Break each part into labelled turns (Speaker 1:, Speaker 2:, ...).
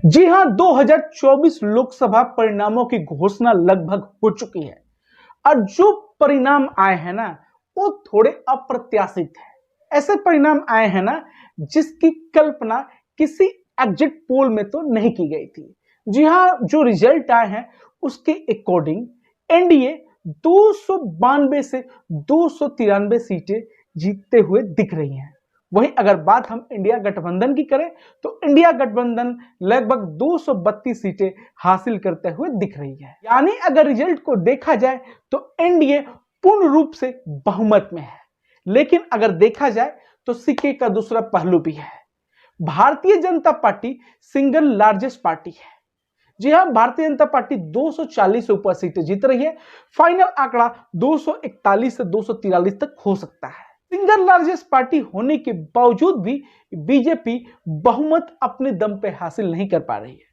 Speaker 1: जी हां, 2024 लोकसभा परिणामों की घोषणा लगभग हो चुकी है और जो परिणाम आए हैं ना, वो थोड़े अप्रत्याशित हैं। ऐसे परिणाम आए हैं ना, जिसकी कल्पना किसी एग्जिट पोल में तो नहीं की गई थी। जी हां, जो रिजल्ट आए हैं उसके अकॉर्डिंग एनडीए 292 से 293 सीटें जीतते हुए दिख रही हैं। वहीं अगर बात हम इंडिया गठबंधन की करें तो इंडिया गठबंधन लगभग 232 सीटें हासिल करते हुए दिख रही है। यानी अगर रिजल्ट को देखा जाए तो एनडीए पूर्ण रूप से बहुमत में है। लेकिन अगर देखा जाए तो सिक्के का दूसरा पहलू भी है। Bharatiya Janata party single largest party है। जी हां, भारतीय जनता पार्टी 240 से ऊपर सीटें जीत रही है। फाइनल आंकड़ा 241 से 243 तक हो सकता है। सिंगल लार्जेस्ट पार्टी होने के बावजूद भी बीजेपी बहुमत अपने दम पे हासिल नहीं कर पा रही है।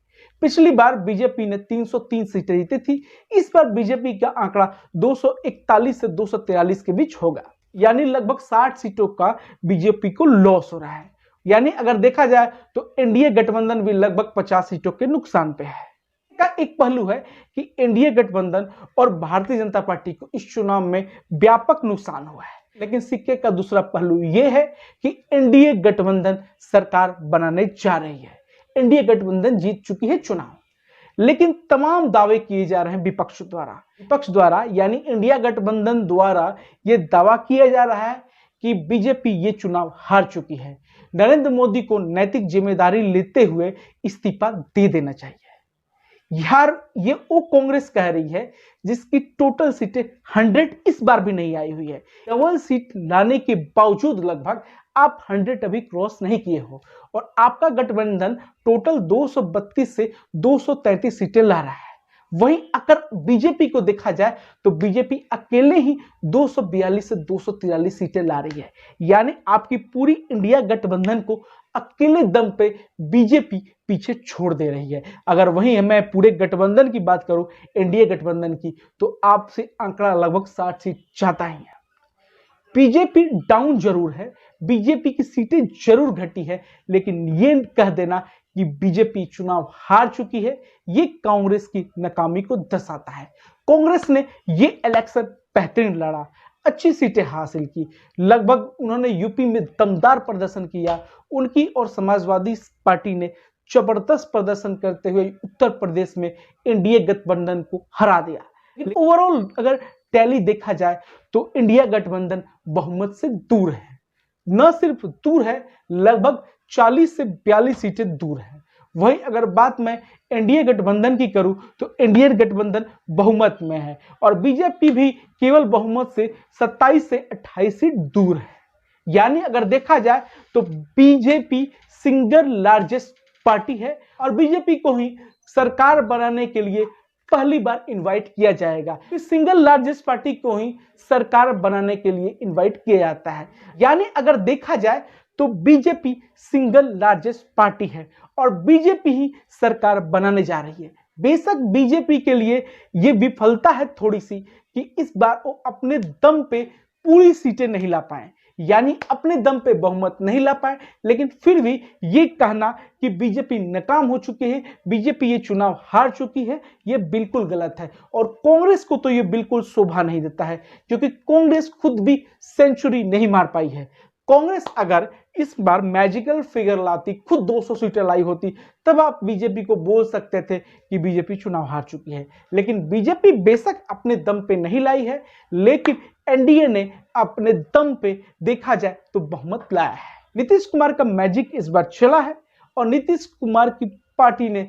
Speaker 1: पिछली बार बीजेपी ने 303 सीटें जीती थी। इस बार बीजेपी का आंकड़ा 241 से 243 के बीच होगा। यानी लगभग 60 सीटों का बीजेपी को लॉस हो रहा है। यानी अगर देखा जाए तो एनडीए गठबंधन भी लगभग 50 सीटों के नुकसान पे है। का एक पहलू है कि एनडीए गठबंधन और भारतीय जनता पार्टी को इस चुनाव में व्यापक नुकसान हुआ है। लेकिन सिक्के का दूसरा पहलू यह है कि एनडीए गठबंधन सरकार बनाने जा रही है। एनडीए गठबंधन जीत चुकी है चुनाव, लेकिन तमाम दावे किए जा रहे हैं विपक्ष द्वारा यानी इंडिया गठबंधन द्वारा यह दावा किया जा रहा है कि बीजेपी ये चुनाव हार चुकी है। नरेंद्र मोदी को नैतिक जिम्मेदारी लेते हुए इस्तीफा दे देना चाहिए। यार, ये वो कांग्रेस कह रही है जिसकी टोटल सीटें 100 इस बार भी नहीं आई हुई है। डबल सीट लाने के बावजूद लगभग आप 100 अभी क्रॉस नहीं किए हो और आपका गठबंधन टोटल 232 से 233 सीटें ला रहा है। वहीं अगर बीजेपी को देखा जाए तो बीजेपी अकेले ही 242 से 243 सीटें ला रही है। यानी आपकी पूरी इंडिया गठबंधन को अकेले दम पे बीजेपी पीछे छोड़ दे रही है। अगर वहीं मैं पूरे गठबंधन की बात करूं, एनडीए गठबंधन की, तो आपसे आंकड़ा लगभग 60 सीट जाता ही है। बीजेपी डाउन जरूर है, बीजेपी की सीटें जरूर घटी है, लेकिन ये कह देना कि बीजेपी चुनाव हार चुकी है, ये कांग्रेस की नाकामी को दर्शाता है। कांग्रेस ने ये इलेक्शन बेहतरीन लड़ा, अच्छी सीटें हासिल की, लगभग उन्होंने यूपी में दमदार प्रदर्शन किया। उनकी और समाजवादी पार्टी ने जबरदस्त प्रदर्शन करते हुए उत्तर प्रदेश में एनडीए गठबंधन को हरा दिया। ओवरऑल अगर टैली देखा जाए तो इंडिया गठबंधन बहुमत से दूर है। न सिर्फ दूर है, लगभग 40 से 42 सीटें दूर है। वहीं अगर बात मैं एनडीए गठबंधन की करूं तो एनडीए गठबंधन बहुमत में है और बीजेपी भी केवल बहुमत से 27 से 28 सीट दूर है। यानी अगर देखा जाए तो बीजेपी सिंगल लार्जेस्ट पार्टी है और बीजेपी को ही सरकार बनाने के लिए पहली बार इनवाइट किया जाएगा। इस सिंगल लार्जेस्ट पार्टी को ही सरकार बनाने के लिए इनवाइट किया जाता है। यानी अगर देखा जाए तो बीजेपी सिंगल लार्जेस्ट पार्टी है और बीजेपी ही सरकार बनाने जा रही है। बेशक बीजेपी के लिए यह विफलता है थोड़ी सी कि इस बार वो अपने दम पे पूरी सीटें नहीं ला पाए, यानी अपने दम पे बहुमत नहीं ला पाए। लेकिन फिर भी ये कहना कि बीजेपी नाकाम हो चुकी है, बीजेपी ये चुनाव हार चुकी है, ये बिल्कुल गलत है। और कांग्रेस को तो ये बिल्कुल शोभा नहीं देता है, क्योंकि कांग्रेस खुद भी सेंचुरी नहीं मार पाई है। कांग्रेस अगर इस बार मैजिकल फिगर लाती, खुद 200 सीटें लाई होती, तब आप बीजेपी को बोल सकते थे कि बीजेपी चुनाव हार चुकी है। लेकिन बीजेपी बेशक अपने दम पे नहीं लाई है, लेकिन एनडीए ने अपने दम पे देखा जाए तो बहुमत लाया है। नीतीश कुमार का मैजिक इस बार चला है और नीतीश कुमार की पार्टी ने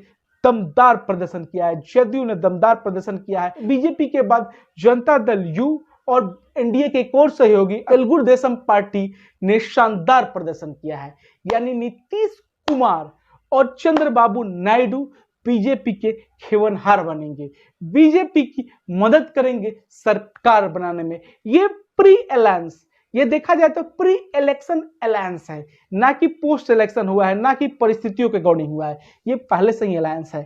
Speaker 1: दमदार प्रदर्शन किया है, जदयू ने दमदार प्रदर्शन किया है। बीजेपी के बाद जनता दल यू और एनडीए के एक और सहयोगी तेलुगु देशम पार्टी ने शानदार प्रदर्शन किया है। यानी नीतीश कुमार और चंद्रबाबू नायडू बीजेपी के खेवनहार बनेंगे, बीजेपी की मदद करेंगे सरकार बनाने में। ये प्री अलायंस, ये देखा जाए तो प्री इलेक्शन अलायंस है, ना कि पोस्ट इलेक्शन हुआ है, ना कि परिस्थितियों के अकॉर्डिंग हुआ है, ये पहले से ही अलायंस है।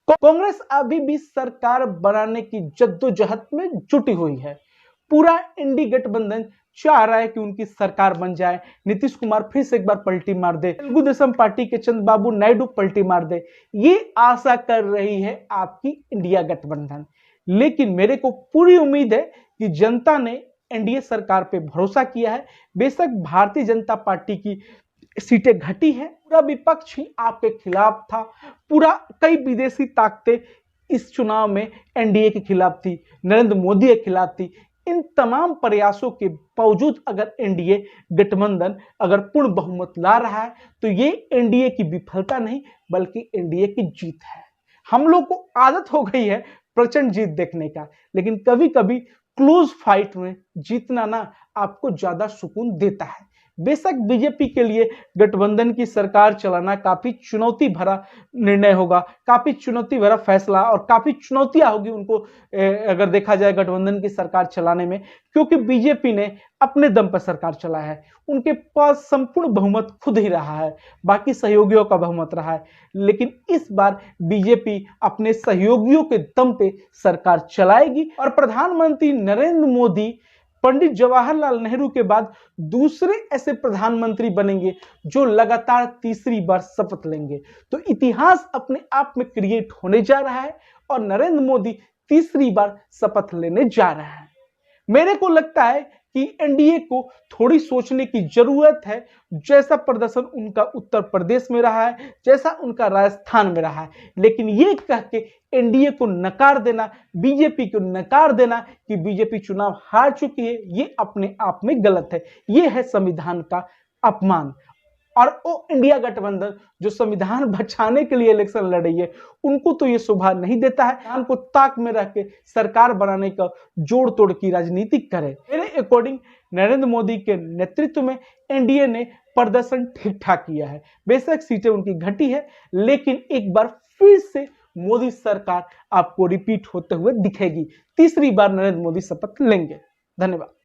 Speaker 1: कांग्रेस अभी भी सरकार बनाने की जद्दोजहद में जुटी हुई है। पूरा इंडी गठबंधन चाह रहा है कि उनकी सरकार बन जाए, नीतीश कुमार फिर से एक बार पलटी मार दे, तेलुगु देशम पार्टी के चंद्रबाबू नायडू पलटी मार दे, ये आशा कर रही है आपकी इंडिया गठबंधन। लेकिन मेरे को पूरी उम्मीद है कि जनता ने एनडीए सरकार पे भरोसा किया है। बेशक भारतीय जनता पार्टी की सीटें घटी है, पूरा विपक्ष ही आपके खिलाफ था, पूरा कई विदेशी ताकतें इस चुनाव में एनडीए के खिलाफ थी, नरेंद्र मोदी के खिलाफ थी। इन तमाम प्रयासों के बावजूद अगर एनडीए गठबंधन अगर पूर्ण बहुमत ला रहा है तो ये एनडीए की विफलता नहीं बल्कि एनडीए की जीत है। हम लोग को आदत हो गई है प्रचंड जीत देखने का, लेकिन कभी कभी क्लोज फाइट में जीतना ना आपको ज्यादा सुकून देता है। बेशक बीजेपी के लिए गठबंधन की सरकार चलाना काफी चुनौती भरा निर्णय होगा, काफी चुनौती भरा फैसला और काफी चुनौतियां होगी उनको अगर देखा जाए गठबंधन की सरकार चलाने में, क्योंकि बीजेपी ने अपने दम पर सरकार चलाया है, उनके पास संपूर्ण बहुमत खुद ही रहा है, बाकी सहयोगियों का बहुमत रहा है। लेकिन इस बार बीजेपी अपने सहयोगियों के दम पे सरकार चलाएगी और प्रधानमंत्री नरेंद्र मोदी पंडित जवाहरलाल नेहरू के बाद दूसरे ऐसे प्रधानमंत्री बनेंगे जो लगातार तीसरी बार शपथ लेंगे। तो इतिहास अपने आप में क्रिएट होने जा रहा है और नरेंद्र मोदी तीसरी बार शपथ लेने जा रहा है। मेरे को लगता है कि एनडीए को थोड़ी सोचने की जरूरत है। जैसा प्रदर्शन उनका उत्तर प्रदेश में रहा है, जैसा उनका राजस्थान में रहा है, लेकिन ये कह के एनडीए को नकार देना, बीजेपी को नकार देना कि बीजेपी चुनाव हार चुकी है, ये अपने आप में गलत है। ये है संविधान का अपमान। और वो इंडिया गठबंधन जो संविधान बचाने के लिए इलेक्शन लड़ रही है, उनको तो ये शोभा नहीं देता है। संविधान को ताक में रख के सरकार बनाने का जोड़ तोड़ की राजनीति करे। मेरे अकॉर्डिंग नरेंद्र मोदी के नेतृत्व में एनडीए ने प्रदर्शन ठीक ठाक किया है। बेशक सीटें उनकी घटी है, लेकिन एक बार फिर से मोदी सरकार आपको रिपीट होते हुए दिखेगी। तीसरी बार नरेंद्र मोदी शपथ लेंगे। धन्यवाद।